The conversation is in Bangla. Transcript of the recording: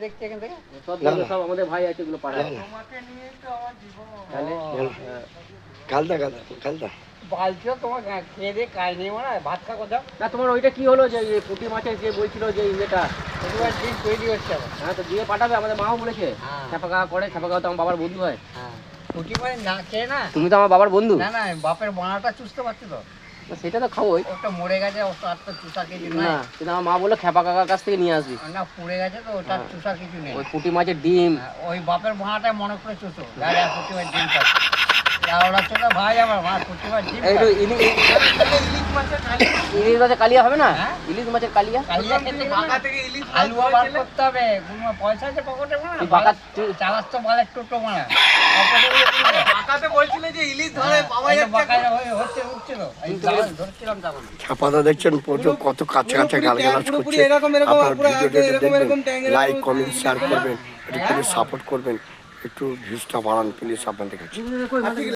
দেখছি এখান থেকে সব আমাদের ভাই আছে, এগুলো পাড়ায়। বালছো তোমার খেয়ে দিয়ে কাজ নেই মনে হয়, ভাত খা কোথাও। না তোমার ওইটা কি হলো, যে পুঁটি মাছের যে বলছিল যে ইয়েটা প্রতিবার ডিম তৈরি হচ্ছে আবার। হ্যাঁ, তো দিয়ে পাঠাবে, আমাদের মাও বলেছে। হ্যাঁ। ছাপা খাওয়া করে, ছাপা খাওয়া তো আমার বাবার বন্ধু হয়। হ্যাঁ, পুঁটি মাছ না খেয়ে না। তুমি তো আমার বাবার বন্ধু। না না, বাপের বানাটা চুষতে পারছি তো। না, সেটা তো খাবোই। ওটা মরে গেছে, ওটা আর তো চুষা কিছু না, নাই। কিন্তু আমার মা বললো খেপা কাকার কাছ থেকে নিয়ে আসবি। না, পুড়ে গেছে তো, ওটা হ্যাঁ। চুষা কিছু নেই। ওই পুঁটি মাছের ডিম। হ্যাঁ, ওই বাপের বানাটা মনে করে চুষো, দাঁড়া পুঁটি মাছ ডিম খাচ্ছে। ওরা তো ভাই আমার মা পুঁটি মাছ ডিম এই খাচ্ছে। ইলিশ মাছের কালিয়া হবে না? হ্যাঁ? ইলিশ মাছের কালিয়া। কালিয়া খেতে গেলে আলুয়া বার করতে হবে। কোনো পয়সা আছে পকেটে মারা? তুই চালাস তো বালের টোটো মারা। ছাপাটা দেখছেন প্রচুর কত কাছে কাছে গালগালাজ করছে। আপনার ভিডিওটা দেখবেন, লাইক কমেন্ট শেয়ার করবেন, একটু সাপোর্ট করবেন, একটু ভিউজটা বাড়ান প্লিজ আপনাদের কাছে।